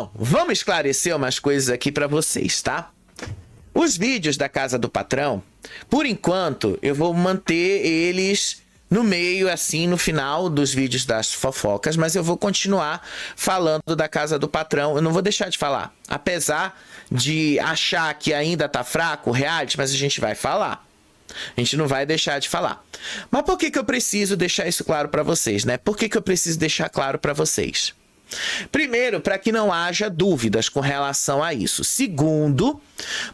Então, vamos esclarecer umas coisas aqui para vocês, tá? Os vídeos da Casa do Patrão, por enquanto, eu vou manter eles no meio, assim, no final dos vídeos das fofocas, mas eu vou continuar falando da Casa do Patrão. Eu não vou deixar de falar, apesar de achar que ainda tá fraco o reality, mas a gente vai falar. A gente não vai deixar de falar. Mas por que eu preciso deixar isso claro para vocês, né? Por que eu preciso deixar claro para vocês? Primeiro, para que não haja dúvidas com relação a isso. Segundo,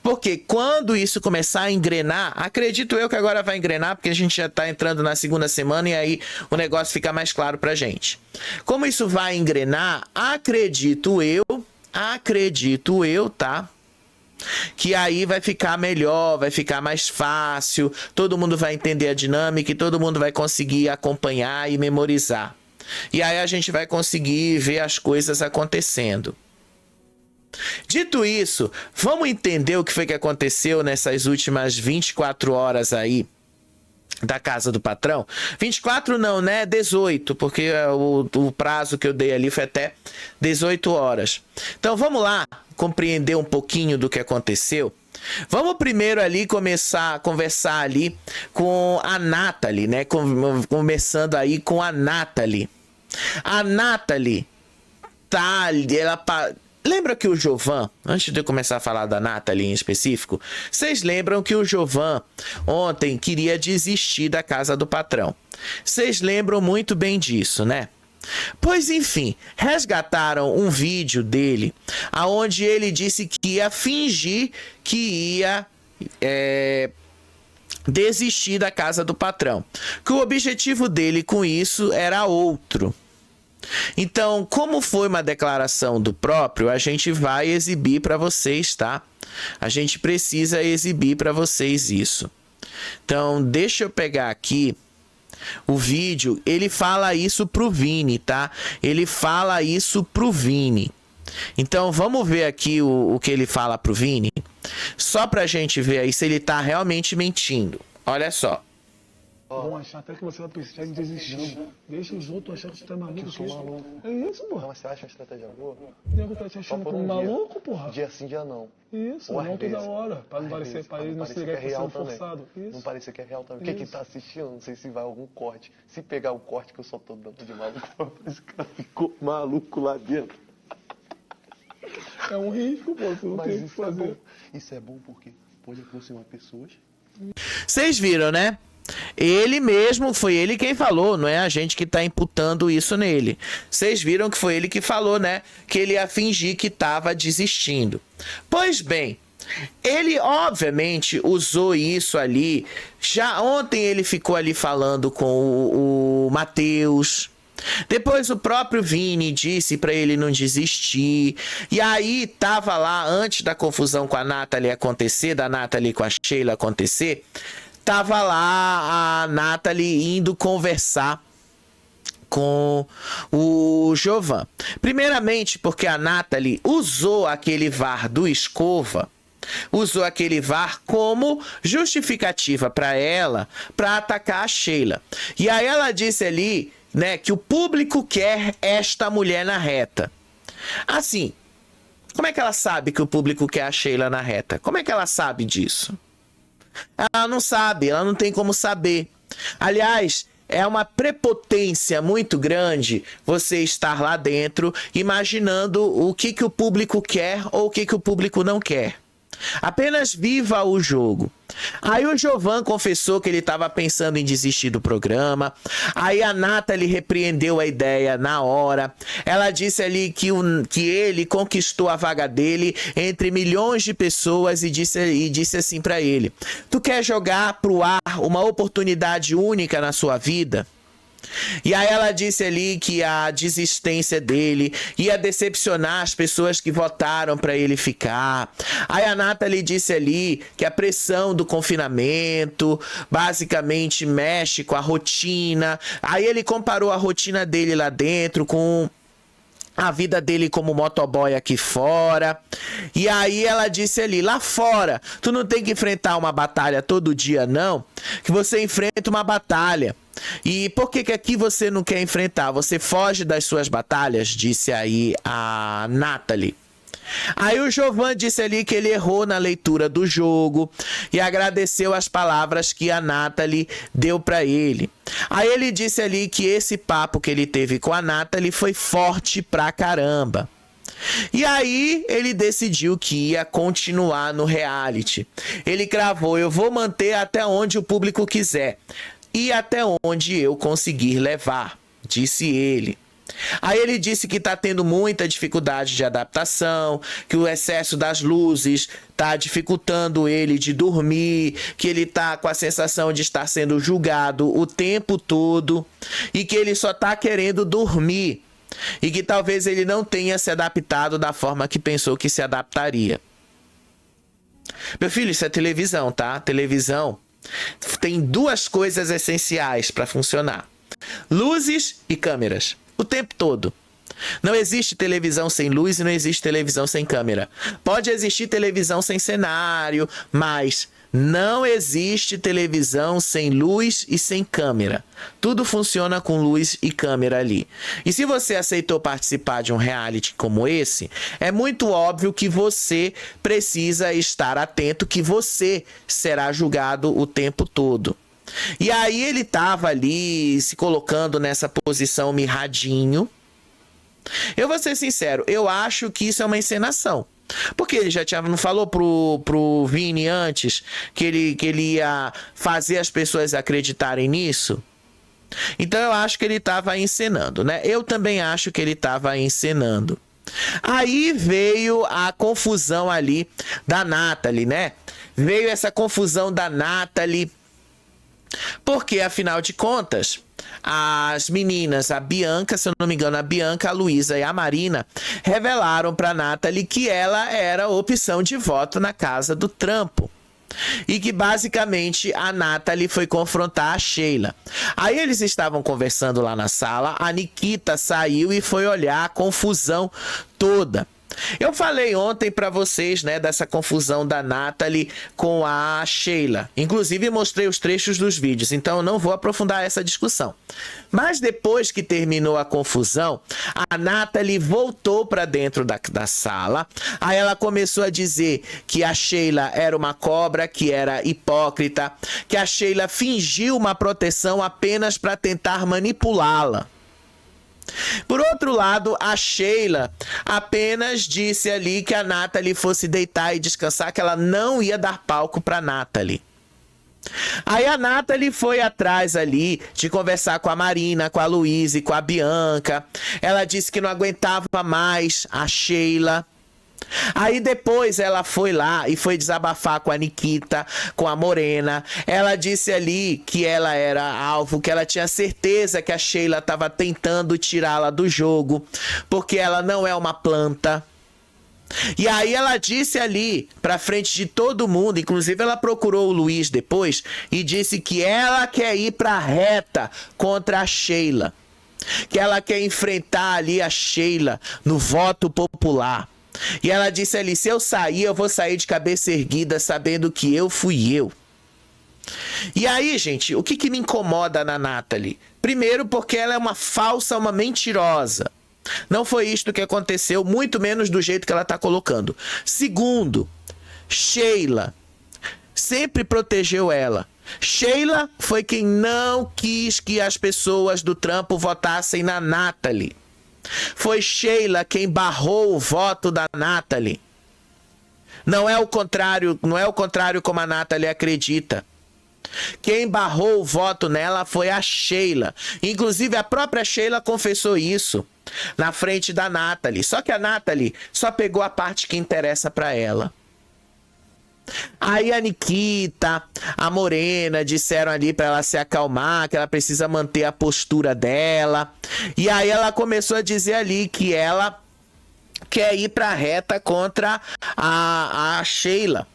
porque quando isso começar a engrenar, acredito eu que agora vai engrenar, porque a gente já está entrando na segunda semana e aí o negócio fica mais claro pra gente. Como isso vai engrenar, acredito eu, tá? Que aí vai ficar melhor, vai ficar mais fácil, todo mundo vai entender a dinâmica e todo mundo vai conseguir acompanhar e memorizar. E aí a gente vai conseguir ver as coisas acontecendo. Dito isso, vamos entender o que foi que aconteceu nessas últimas 24 horas aí da Casa do Patrão. 24 não, né? 18, porque o prazo que eu dei ali foi até 18 horas. Então vamos lá compreender um pouquinho do que aconteceu. Vamos primeiro ali começar a conversar ali com a Nathalie, né? Começando aí com a Nathalie. A Nathalie tá ali, lembra que o Jovan, antes de eu começar a falar da Nathalie em específico, vocês lembram que o Jovan ontem queria desistir da Casa do Patrão. Vocês lembram muito bem disso, né? Pois enfim, resgataram um vídeo dele, aonde ele disse que ia fingir que ia desistir da Casa do Patrão. Que o objetivo dele com isso era outro. Então, como foi uma declaração do próprio, a gente vai exibir para vocês, tá? A gente precisa exibir para vocês isso. Então, deixa eu pegar aqui o vídeo. Ele fala isso pro Vini, tá? Ele fala isso pro Vini. Então, vamos ver aqui o que ele fala pro Vini. Só pra gente ver aí se ele tá realmente mentindo. Olha só. Vão achar até que você vai precisar de desistir. Deixa os outros achar que você tá maluco. Que eu sou maluco. É isso, porra. Mas você acha uma estratégia boa? O nego tá te achando como maluco, porra. Dia sim, dia não. Isso, Ou não às toda vezes. hora. Pra não parecer, pra ele não se ligar que tá sendo forçado. Isso. Não parecer que é real também. Quem que tá assistindo, não sei se vai algum corte. Se pegar o corte que eu só tô dando de maluco, esse cara ficou maluco lá dentro. É um risco, pô. Você não tem o que fazer. Isso é bom porque pode aproximar pessoas. Vocês viram, né? Ele mesmo, foi ele quem falou, não é a gente que tá imputando isso nele. Vocês viram que foi ele que falou, né? Que ele ia fingir que tava desistindo. Pois bem, ele obviamente usou isso ali. Já ontem ele ficou ali falando com o Matheus. Depois o próprio Vini disse para ele não desistir. E aí tava lá, antes da confusão com a Nathalie acontecer, da Nathalie com a Sheila acontecer, tava lá a Nathalie indo conversar com o Jovan. Primeiramente porque a Nathalie usou aquele VAR do Escova, usou aquele VAR como justificativa para ela, para atacar a Sheila. E aí ela disse ali, né, que o público quer esta mulher na reta. Assim, como é que ela sabe que o público quer a Sheila na reta? Como é que ela sabe disso? Ela não sabe, ela não tem como saber. Aliás, é uma prepotência muito grande você estar lá dentro imaginando o que o público quer ou o que o público não quer. Apenas viva o jogo. Aí o Jovan confessou que ele estava pensando em desistir do programa. Aí a Nathalie repreendeu a ideia na hora. Ela disse ali que ele conquistou a vaga dele entre milhões de pessoas e disse assim para ele: tu quer jogar pro ar uma oportunidade única na sua vida? E aí ela disse ali que a desistência dele ia decepcionar as pessoas que votaram para ele ficar. Aí a Nathalie disse ali que a pressão do confinamento basicamente mexe com a rotina. Aí ele comparou a rotina dele lá dentro com a vida dele como motoboy aqui fora. E aí ela disse ali, lá fora, tu não tem que enfrentar uma batalha todo dia não, que você enfrenta uma batalha. E por que aqui você não quer enfrentar? Você foge das suas batalhas, disse aí a Nathalie. Aí o Jovan disse ali que ele errou na leitura do jogo e agradeceu as palavras que a Nathalie deu para ele. Aí ele disse ali que esse papo que ele teve com a Nathalie foi forte pra caramba. E aí ele decidiu que ia continuar no reality. Ele cravou, eu vou manter até onde o público quiser e até onde eu conseguir levar, disse ele. Aí ele disse que está tendo muita dificuldade de adaptação, que o excesso das luzes está dificultando ele de dormir, que ele está com a sensação de estar sendo julgado o tempo todo e que ele só está querendo dormir e que talvez ele não tenha se adaptado da forma que pensou que se adaptaria. Meu filho, isso é televisão, tá? Televisão tem duas coisas essenciais para funcionar: luzes e câmeras. O tempo todo. Não existe televisão sem luz e não existe televisão sem câmera. Pode existir televisão sem cenário, mas não existe televisão sem luz e sem câmera. Tudo funciona com luz e câmera ali. E se você aceitou participar de um reality como esse, é muito óbvio que você precisa estar atento, que você será julgado o tempo todo. E aí ele tava ali se colocando nessa posição mirradinho. Eu vou ser sincero, eu acho que isso é uma encenação. Porque ele já não falou pro Vini antes que ele ia fazer as pessoas acreditarem nisso? Então eu acho que ele tava encenando, né? Eu também acho que ele tava encenando. Aí veio a confusão ali da Nathalie, né? Veio essa confusão da Nathalie. Porque, afinal de contas, as meninas, a Bianca, se eu não me engano, a Bianca, a Luísa e a Marina, revelaram para a Nathalie que ela era opção de voto na casa do trampo. E que, basicamente, a Nathalie foi confrontar a Sheila. Aí eles estavam conversando lá na sala, a Nikita saiu e foi olhar a confusão toda. Eu falei ontem pra vocês, né, dessa confusão da Nathalie com a Sheila. Inclusive mostrei os trechos dos vídeos, então eu não vou aprofundar essa discussão. Mas depois que terminou a confusão, a Nathalie voltou pra dentro da sala. Aí ela começou a dizer que a Sheila era uma cobra, que era hipócrita, que a Sheila fingiu uma proteção apenas pra tentar manipulá-la. Por outro lado, a Sheila apenas disse ali que a Nathalie fosse deitar e descansar, que ela não ia dar palco para Nathalie. Aí a Nathalie foi atrás ali de conversar com a Marina, com a Luísa e com a Bianca. Ela disse que não aguentava mais a Sheila. Aí depois ela foi lá e foi desabafar com a Nikita, com a Morena. Ela disse ali que ela era alvo, que ela tinha certeza que a Sheila estava tentando tirá-la do jogo, porque ela não é uma planta. E aí ela disse ali, pra frente de todo mundo, inclusive ela procurou o Luiz depois, e disse que ela quer ir pra reta contra a Sheila. Que ela quer enfrentar ali a Sheila no voto popular. E ela disse ali, se eu sair, eu vou sair de cabeça erguida, sabendo que eu fui eu. E aí, gente, o que me incomoda na Nathalie? Primeiro, porque ela é uma falsa, uma mentirosa. Não foi isto que aconteceu, muito menos do jeito que ela está colocando. Segundo, Sheila sempre protegeu ela. Sheila foi quem não quis que as pessoas do trampo votassem na Nathalie. Foi Sheila quem barrou o voto da Nathalie. Não é o contrário como a Nathalie acredita. Quem barrou o voto nela foi a Sheila. Inclusive a própria Sheila confessou isso na frente da Nathalie. Só que a Nathalie só pegou a parte que interessa para ela. Aí a Nikita, a Morena disseram ali para ela se acalmar, que ela precisa manter a postura dela. E aí ela começou a dizer ali que ela quer ir para a reta contra a Sheila.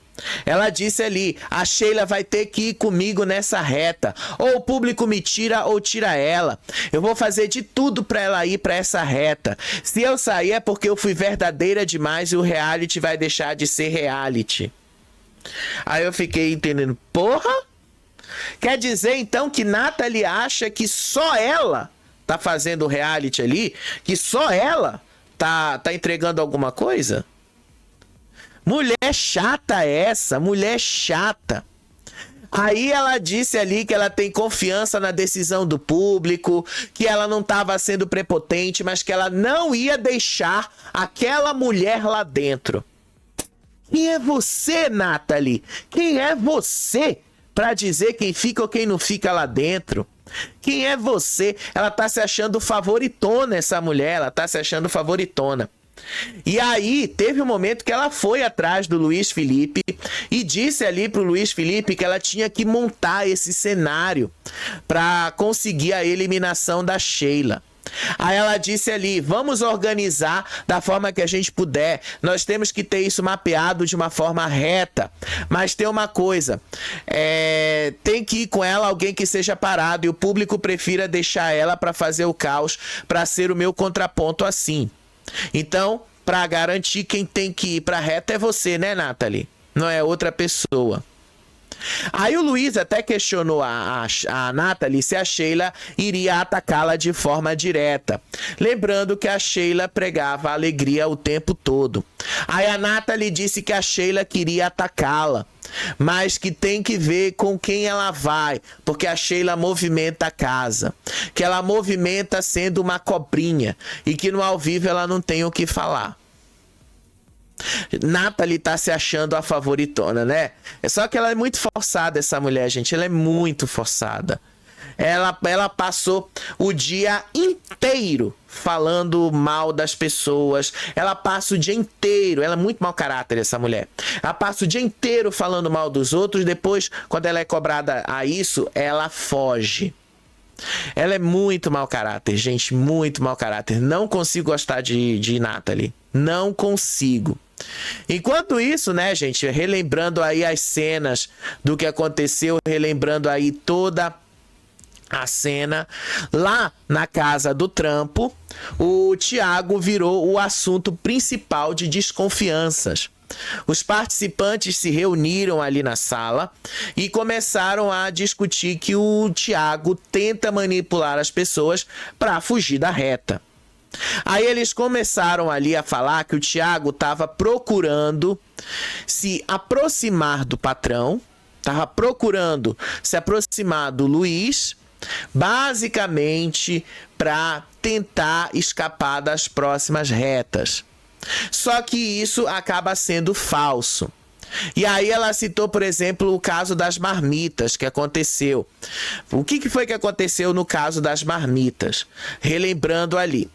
Ela disse ali, a Sheila vai ter que ir comigo nessa reta. Ou o público me tira ou tira ela. Eu vou fazer de tudo pra ela ir pra essa reta. Se eu sair é porque eu fui verdadeira demais e o reality vai deixar de ser reality. Aí eu fiquei entendendo, porra? Quer dizer então que Nathalie acha que só ela tá fazendo o reality ali? Que só ela tá entregando alguma coisa? Mulher chata essa, mulher chata. Aí ela disse ali que ela tem confiança na decisão do público, que ela não estava sendo prepotente, mas que ela não ia deixar aquela mulher lá dentro. Quem é você, Nathalie? Quem é você para dizer quem fica ou quem não fica lá dentro? Quem é você? Ela tá se achando favoritona, essa mulher, ela tá se achando favoritona. E aí, teve um momento que ela foi atrás do Luiz Felipe e disse ali pro Luiz Felipe que ela tinha que montar esse cenário para conseguir a eliminação da Sheila. Aí ela disse ali, vamos organizar da forma que a gente puder, nós temos que ter isso mapeado de uma forma reta, mas tem uma coisa, tem que ir com ela alguém que seja parado e o público prefira deixar ela para fazer o caos, para ser o meu contraponto assim. Então, para garantir, quem tem que ir para reta é você, né, Nathalie? Não é outra pessoa. Aí o Luiz até questionou a Nathalie se a Sheila iria atacá-la de forma direta. Lembrando que a Sheila pregava alegria o tempo todo. Aí a Nathalie disse que a Sheila queria atacá-la, mas que tem que ver com quem ela vai, porque a Sheila movimenta a casa, que ela movimenta sendo uma cobrinha e que no ao vivo ela não tem o que falar. Nathalie tá se achando a favoritona, né? É só que ela é muito forçada, essa mulher, gente. Ela é muito forçada. Ela passou o dia inteiro falando mal das pessoas. Ela passa o dia inteiro. Ela é muito mau caráter, essa mulher. Ela passa o dia inteiro falando mal dos outros. Depois, quando ela é cobrada a isso, ela foge. Ela é muito mau caráter, gente. Muito mau caráter. Não consigo gostar de Nathalie. Não consigo. Enquanto isso, né, gente, relembrando aí as cenas do que aconteceu, relembrando aí toda a cena lá na casa do trampo, o Thiago virou o assunto principal de desconfianças. Os participantes se reuniram ali na sala e começaram a discutir que o Thiago tenta manipular as pessoas para fugir da reta. Aí eles começaram ali a falar que o Thiago estava procurando se aproximar do patrão, estava procurando se aproximar do Luiz, basicamente para tentar escapar das próximas retas. Só que isso acaba sendo falso. E aí ela citou, por exemplo, o caso das marmitas que aconteceu. O que foi que aconteceu no caso das marmitas? Relembrando ali.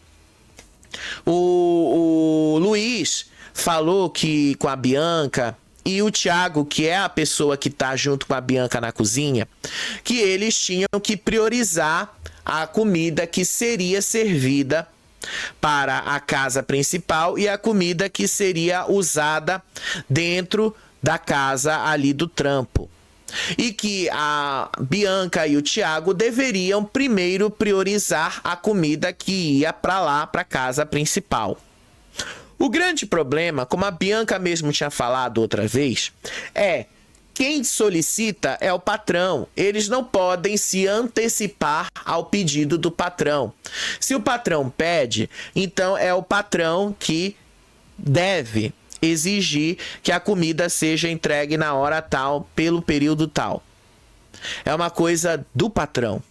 O Luiz falou que com a Bianca e o Thiago, que é a pessoa que está junto com a Bianca na cozinha, que eles tinham que priorizar a comida que seria servida para a casa principal e a comida que seria usada dentro da casa ali do trampo. E que a Bianca e o Thiago deveriam primeiro priorizar a comida que ia para lá, para a casa principal. O grande problema, como a Bianca mesmo tinha falado outra vez, é quem solicita é o patrão. Eles não podem se antecipar ao pedido do patrão. Se o patrão pede, então é o patrão que deve exigir que a comida seja entregue na hora tal, pelo período tal. É uma coisa do patrão.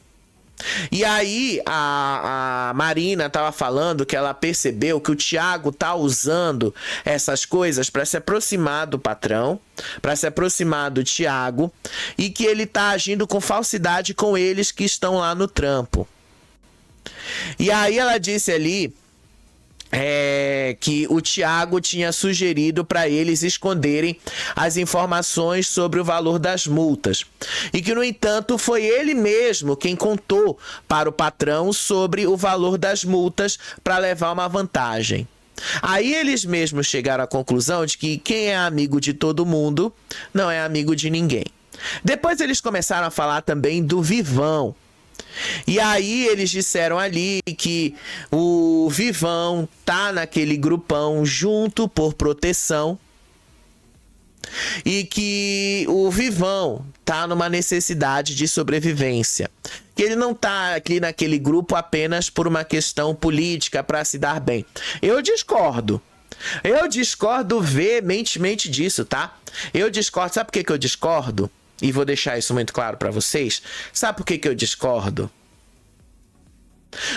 E aí a Marina estava falando que ela percebeu que o Thiago tá usando essas coisas para se aproximar do patrão, para se aproximar do Thiago, e que ele tá agindo com falsidade com eles que estão lá no trampo. E aí ela disse ali que o Thiago tinha sugerido para eles esconderem as informações sobre o valor das multas. E que, no entanto, foi ele mesmo quem contou para o patrão sobre o valor das multas para levar uma vantagem. Aí eles mesmos chegaram à conclusão de que quem é amigo de todo mundo não é amigo de ninguém. Depois eles começaram a falar também do Vivão. E aí eles disseram ali que o Vivão tá naquele grupão junto por proteção e que o Vivão tá numa necessidade de sobrevivência. Que ele não tá aqui naquele grupo apenas por uma questão política para se dar bem. Eu discordo. Eu discordo veementemente disso, tá? Eu discordo. Sabe por que eu discordo? E vou deixar isso muito claro para vocês. Sabe por que eu discordo?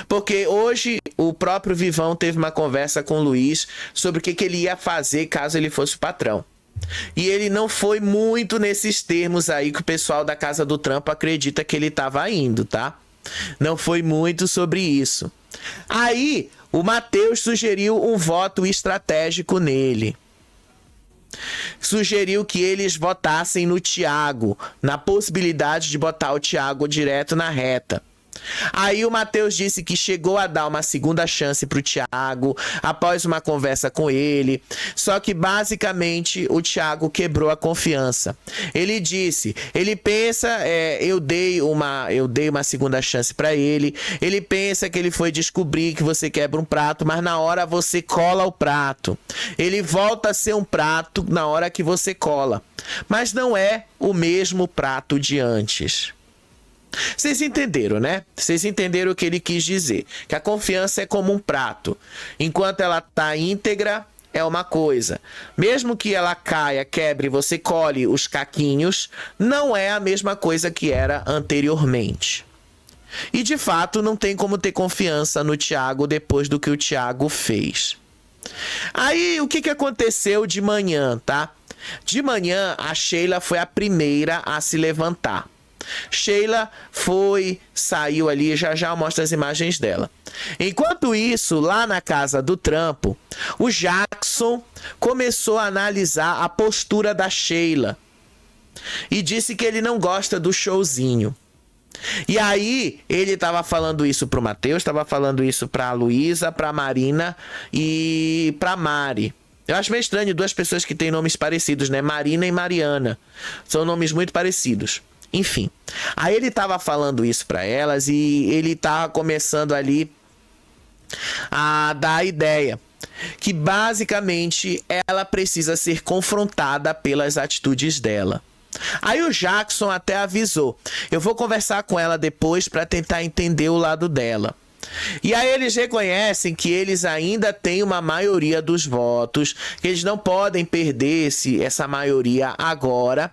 Porque hoje o próprio Vivão teve uma conversa com o Luiz sobre o que ele ia fazer caso ele fosse o patrão. E ele não foi muito nesses termos aí que o pessoal da Casa do Trampo acredita que ele estava indo, tá? Não foi muito sobre isso. Aí o Matheus sugeriu um voto estratégico nele. Sugeriu que eles votassem no Thiago, na possibilidade de botar o Thiago direto na reta. Aí o Matheus disse que chegou a dar uma segunda chance pro Thiago após uma conversa com ele, só que basicamente o Thiago quebrou a confiança. Ele disse, ele pensa, eu dei uma segunda chance para ele, ele pensa que ele foi descobrir que você quebra um prato, mas na hora você cola o prato. Ele volta a ser um prato na hora que você cola, mas não é o mesmo prato de antes. Vocês entenderam, né? Vocês entenderam o que ele quis dizer. Que a confiança é como um prato. Enquanto ela tá íntegra, é uma coisa. Mesmo que ela caia, quebre, você colhe os caquinhos, não é a mesma coisa que era anteriormente. E de fato, não tem como ter confiança no Thiago depois do que o Thiago fez. Aí, o que aconteceu de manhã, tá? De manhã, a Sheila foi a primeira a se levantar. Sheila saiu ali, já eu mostro as imagens dela. Enquanto isso, lá na Casa do Trampo, o Jackson começou a analisar a postura da Sheila e disse que ele não gosta do showzinho. E aí, ele estava falando isso pro Matheus, estava falando isso pra Luísa, pra Marina e pra Mari. Eu acho meio estranho duas pessoas que têm nomes parecidos, né? Marina e Mariana. São nomes muito parecidos. Enfim, aí ele tava falando isso para elas e ele tava começando ali a dar a ideia que basicamente ela precisa ser confrontada pelas atitudes dela. Aí o Jackson até avisou, eu vou conversar com ela depois para tentar entender o lado dela. E aí eles reconhecem que eles ainda têm uma maioria dos votos, que eles não podem perder essa maioria agora,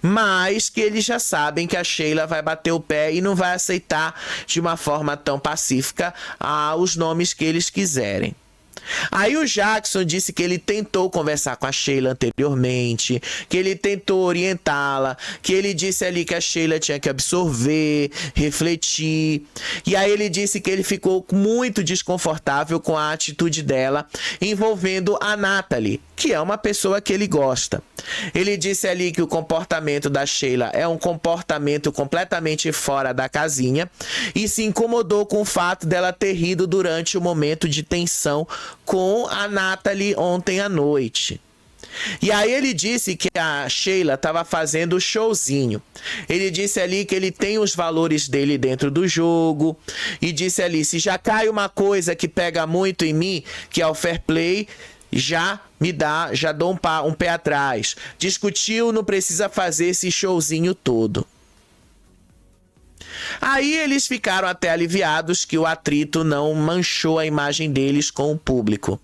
mas que eles já sabem que a Sheila vai bater o pé e não vai aceitar de uma forma tão pacífica os nomes que eles quiserem. Aí o Jackson disse que ele tentou conversar com a Sheila anteriormente, que ele tentou orientá-la, que ele disse ali que a Sheila tinha que absorver, refletir. E aí ele disse que ele ficou muito desconfortável com a atitude dela envolvendo a Natalie, que é uma pessoa que ele gosta. Ele disse ali que o comportamento da Sheila é um comportamento completamente fora da casinha e se incomodou com o fato dela ter rido durante o momento de tensão com a Natalie ontem à noite. E aí ele disse que a Sheila estava fazendo showzinho. Ele disse ali que ele tem os valores dele dentro do jogo. E disse ali, se já cai uma coisa que pega muito em mim, que é o fair play, já dou um pé atrás. Discutiu, não precisa fazer esse showzinho todo. Aí eles ficaram até aliviados que o atrito não manchou a imagem deles com o público.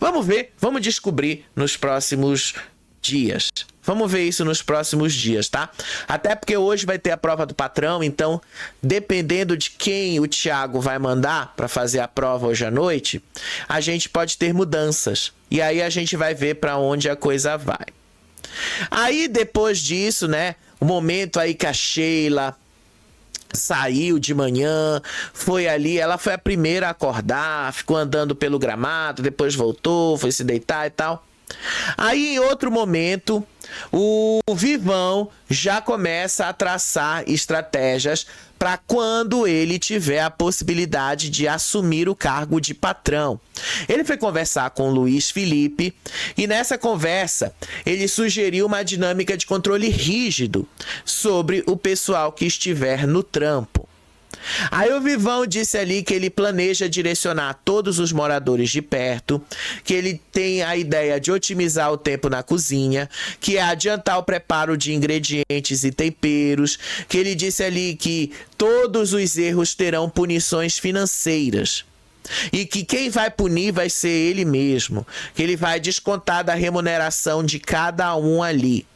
Vamos ver, vamos descobrir nos próximos dias. Vamos ver isso nos próximos dias, tá? Até porque hoje vai ter a prova do patrão, então, dependendo de quem o Thiago vai mandar para fazer a prova hoje à noite, a gente pode ter mudanças. E aí a gente vai ver para onde a coisa vai. Aí depois disso, né, o momento aí que a Sheila saiu de manhã, foi ali, ela foi a primeira a acordar, ficou andando pelo gramado, depois voltou, foi se deitar e tal. Aí em outro momento, o Vivão já começa a traçar estratégias para quando ele tiver a possibilidade de assumir o cargo de patrão. Ele foi conversar com o Luiz Felipe e nessa conversa ele sugeriu uma dinâmica de controle rígido sobre o pessoal que estiver no trampo. Aí o Vivão disse ali que ele planeja direcionar todos os moradores de perto, que ele tem a ideia de otimizar o tempo na cozinha, que é adiantar o preparo de ingredientes e temperos, que ele disse ali que todos os erros terão punições financeiras. E que quem vai punir vai ser ele mesmo, que ele vai descontar da remuneração de cada um ali.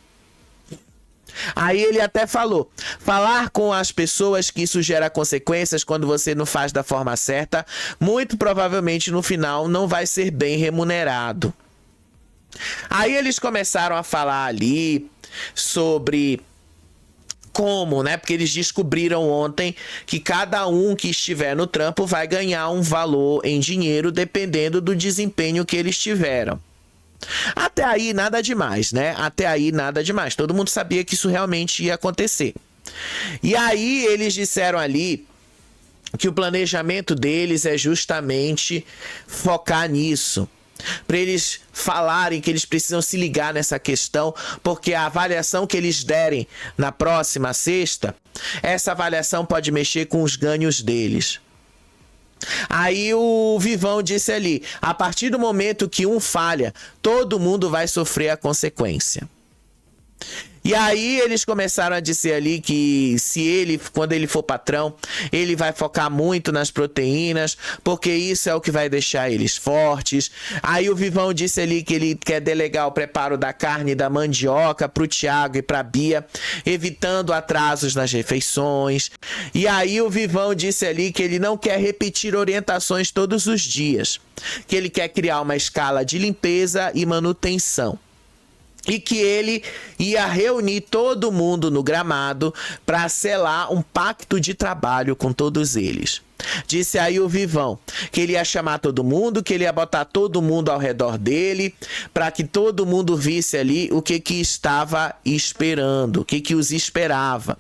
Aí ele até falou, falar com as pessoas que isso gera consequências quando você não faz da forma certa, muito provavelmente no final não vai ser bem remunerado. Aí eles começaram a falar ali sobre como, né? Porque eles descobriram ontem que cada um que estiver no trampo vai ganhar um valor em dinheiro dependendo do desempenho que eles tiveram. Até aí nada demais, né? Até aí nada demais. Todo mundo sabia que isso realmente ia acontecer. E aí eles disseram ali que o planejamento deles é justamente focar nisso. Para eles falarem que eles precisam se ligar nessa questão, porque a avaliação que eles derem na próxima sexta, essa avaliação pode mexer com os ganhos deles. Aí o Vivão disse ali, a partir do momento que um falha, todo mundo vai sofrer a consequência. E aí eles começaram a dizer ali que quando ele for patrão, ele vai focar muito nas proteínas, porque isso é o que vai deixar eles fortes. Aí o Vivão disse ali que ele quer delegar o preparo da carne e da mandioca para o Thiago e para a Bia, evitando atrasos nas refeições. E aí o Vivão disse ali que ele não quer repetir orientações todos os dias, que ele quer criar uma escala de limpeza e manutenção. E que ele ia reunir todo mundo no gramado para selar um pacto de trabalho com todos eles. Disse aí o Vivão que ele ia chamar todo mundo, que ele ia botar todo mundo ao redor dele, para que todo mundo visse ali o que estava esperando, o que os esperava.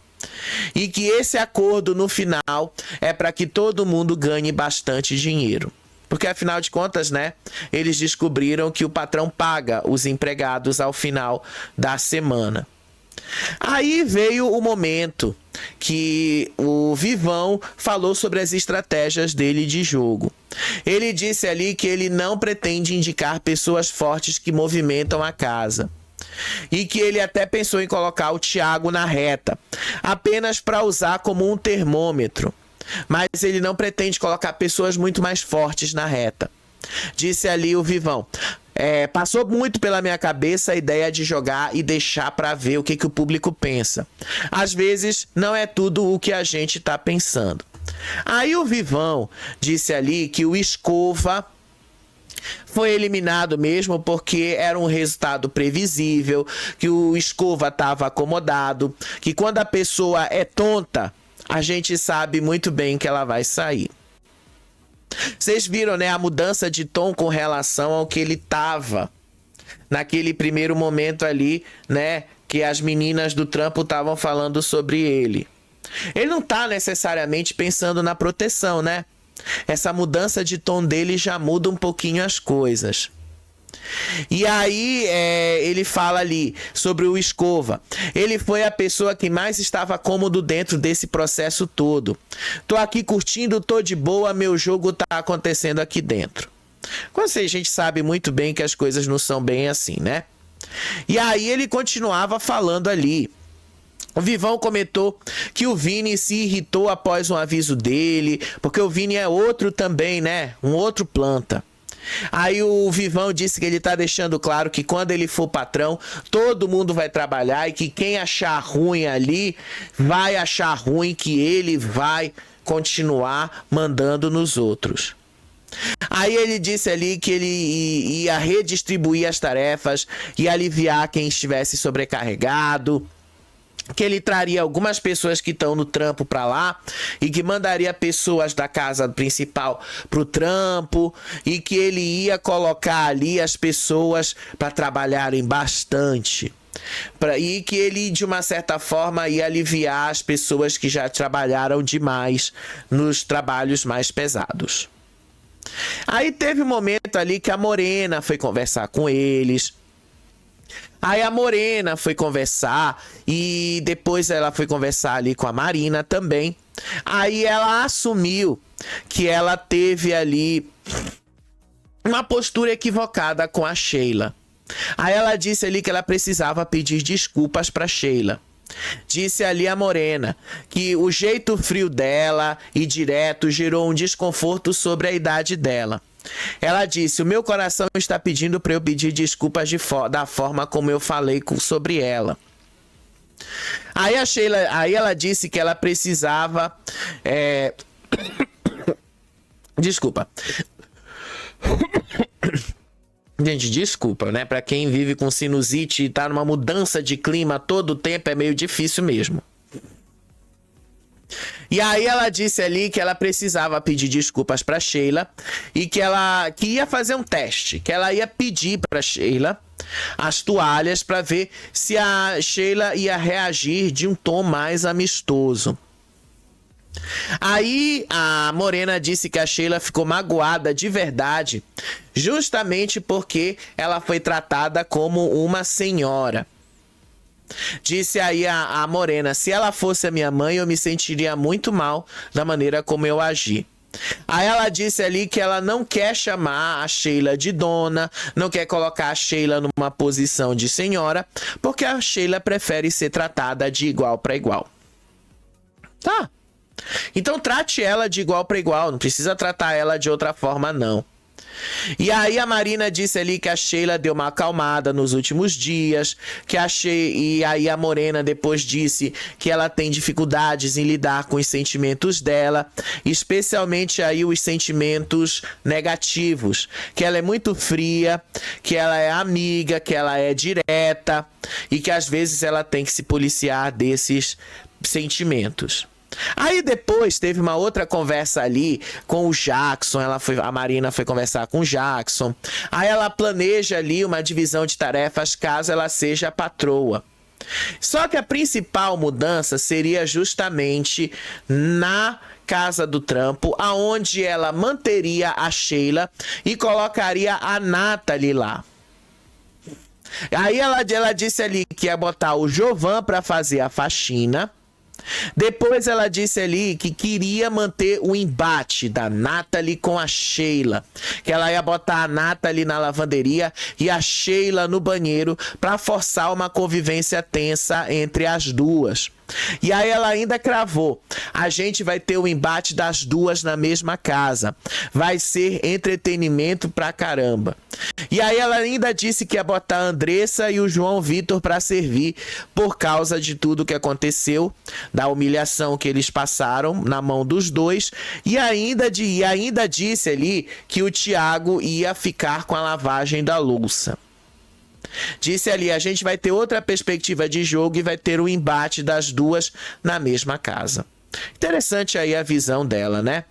E que esse acordo no final é para que todo mundo ganhe bastante dinheiro. Porque, afinal de contas, né, eles descobriram que o patrão paga os empregados ao final da semana. Aí veio o momento que o Vivão falou sobre as estratégias dele de jogo. Ele disse ali que ele não pretende indicar pessoas fortes que movimentam a casa. E que ele até pensou em colocar o Thiago na reta, apenas para usar como um termômetro. Mas ele não pretende colocar pessoas muito mais fortes na reta. Disse ali o Vivão. Passou muito pela minha cabeça a ideia de jogar e deixar para ver o que o público pensa. Às vezes não é tudo o que a gente tá pensando. Aí o Vivão disse ali que o Escova foi eliminado mesmo porque era um resultado previsível, que o Escova estava acomodado, que quando a pessoa é tonta, a gente sabe muito bem que ela vai sair. Vocês viram, né, a mudança de tom com relação ao que ele tava naquele primeiro momento ali, né, que as meninas do trampo estavam falando sobre ele. Ele não tá necessariamente pensando na proteção, né? Essa mudança de tom dele já muda um pouquinho as coisas. E aí ele fala ali sobre o Escova. Ele foi a pessoa que mais estava cômodo dentro desse processo todo. Tô aqui curtindo, tô de boa, meu jogo tá acontecendo aqui dentro. Quando a gente sabe muito bem que as coisas não são bem assim, né? E aí ele continuava falando ali. O Vivão comentou que o Vini se irritou após um aviso dele, porque o Vini é outro também, né? Um outro planta. Aí o Vivão disse que ele tá deixando claro que quando ele for patrão, todo mundo vai trabalhar e que quem achar ruim ali vai achar ruim, que ele vai continuar mandando nos outros. Aí ele disse ali que ele ia redistribuir as tarefas e aliviar quem estivesse sobrecarregado, que ele traria algumas pessoas que estão no trampo para lá e que mandaria pessoas da casa principal pro trampo e que ele ia colocar ali as pessoas para trabalharem bastante. E que ele, de uma certa forma, ia aliviar as pessoas que já trabalharam demais nos trabalhos mais pesados. Aí teve um momento ali que a Morena foi conversar com eles. Aí a Morena foi conversar e depois ela foi conversar ali com a Marina também. Aí ela assumiu que ela teve ali uma postura equivocada com a Sheila. Aí ela disse ali que ela precisava pedir desculpas para Sheila. Disse ali a Morena que o jeito frio dela e direto gerou um desconforto sobre a idade dela. Ela disse: o meu coração está pedindo para eu pedir desculpas da forma como eu falei sobre ela. Aí a Sheila, aí ela disse que ela precisava desculpa. Gente, desculpa, né? Pra quem vive com sinusite e tá numa mudança de clima todo o tempo, é meio difícil mesmo. E aí ela disse ali que ela precisava pedir desculpas pra Sheila e que ia fazer um teste, que ela ia pedir pra Sheila as toalhas pra ver se a Sheila ia reagir de um tom mais amistoso. Aí a Morena disse que a Sheila ficou magoada de verdade, justamente porque ela foi tratada como uma senhora. Disse aí a Morena: se ela fosse a minha mãe, eu me sentiria muito mal da maneira como eu agi. Aí ela disse ali que ela não quer chamar a Sheila de dona, não quer colocar a Sheila numa posição de senhora, porque a Sheila prefere ser tratada de igual para igual. Tá. Então trate ela de igual para igual, não precisa tratar ela de outra forma não. E aí a Marina disse ali que a Sheila deu uma acalmada nos últimos dias, e aí a Morena depois disse que ela tem dificuldades em lidar com os sentimentos dela, especialmente aí os sentimentos negativos, que ela é muito fria, que ela é amiga, que ela é direta e que às vezes ela tem que se policiar desses sentimentos. Aí depois teve uma outra conversa ali com o Jackson, a Marina foi conversar com o Jackson. Aí ela planeja ali uma divisão de tarefas caso ela seja a patroa. Só que a principal mudança seria justamente na casa do trampo, aonde ela manteria a Sheila e colocaria a Nathalie lá. Aí ela disse ali que ia botar o Jovan para fazer a faxina. Depois ela disse ali que queria manter o embate da Nathalie com a Sheila, que ela ia botar a Nathalie na lavanderia e a Sheila no banheiro para forçar uma convivência tensa entre as duas. E aí ela ainda cravou: a gente vai ter o embate das duas na mesma casa, vai ser entretenimento pra caramba. E aí ela ainda disse que ia botar a Andressa e o João Vitor pra servir, por causa de tudo que aconteceu, da humilhação que eles passaram na mão dos dois. E ainda disse ali que o Thiago ia ficar com a lavagem da louça. Disse ali: a gente vai ter outra perspectiva de jogo e vai ter o embate das duas na mesma casa. Interessante aí a visão dela, né?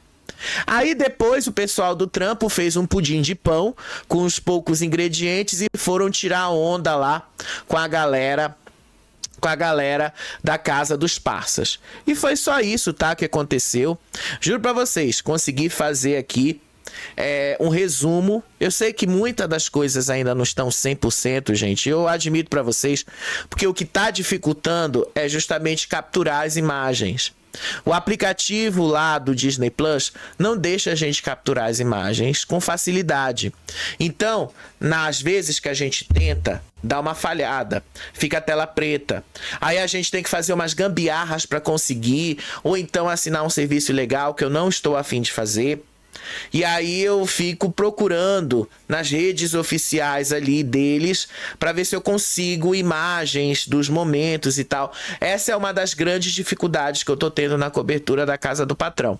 Aí depois o pessoal do trampo fez um pudim de pão com os poucos ingredientes e foram tirar onda lá com a galera da casa dos parças. E foi só isso, tá, que aconteceu. Juro pra vocês, consegui fazer aqui um resumo. Eu sei que muitas das coisas ainda não estão 100%, gente. Eu admito para vocês, porque o que está dificultando é justamente capturar as imagens. O aplicativo lá do Disney Plus não deixa a gente capturar as imagens com facilidade. Então, nas vezes que a gente tenta, dá uma falhada, fica a tela preta. Aí a gente tem que fazer umas gambiarras para conseguir, ou então assinar um serviço legal que eu não estou a fim de fazer. E aí eu fico procurando nas redes oficiais ali deles para ver se eu consigo imagens dos momentos e tal. Essa é uma das grandes dificuldades que eu tô tendo na cobertura da Casa do Patrão.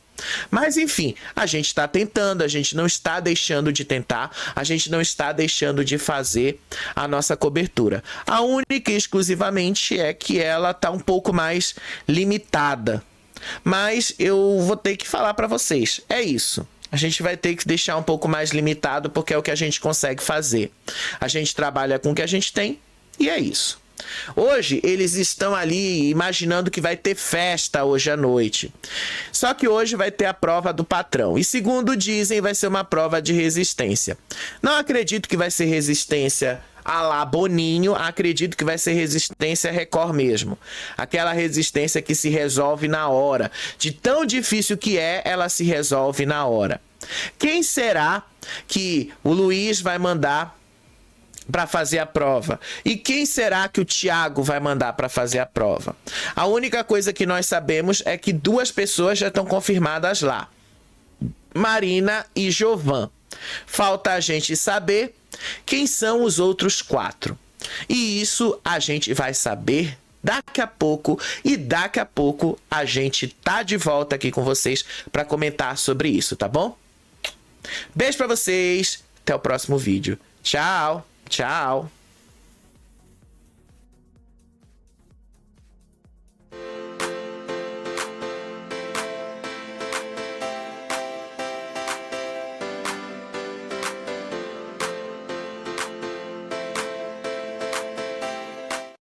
Mas enfim, a gente está tentando, a gente não está deixando de tentar, a gente não está deixando de fazer a nossa cobertura. A única e exclusivamente é que ela tá um pouco mais limitada. Mas eu vou ter que falar para vocês, é isso. A gente vai ter que deixar um pouco mais limitado porque é o que a gente consegue fazer. A gente trabalha com o que a gente tem e é isso. Hoje eles estão ali imaginando que vai ter festa hoje à noite. Só que hoje vai ter a prova do patrão. E segundo dizem, vai ser uma prova de resistência. Não acredito que vai ser resistência a lá Boninho, acredito que vai ser resistência Record mesmo. Aquela resistência que se resolve na hora. De tão difícil que é, ela se resolve na hora. Quem será que o Luiz vai mandar para fazer a prova? E quem será que o Thiago vai mandar para fazer a prova? A única coisa que nós sabemos é que 2 pessoas já estão confirmadas lá. Marina e Jovan. Falta a gente saber quem são os outros 4. E isso a gente vai saber daqui a pouco. E daqui a pouco a gente tá de volta aqui com vocês para comentar sobre isso, tá bom? Beijo para vocês. Até o próximo vídeo. Tchau. Tchau.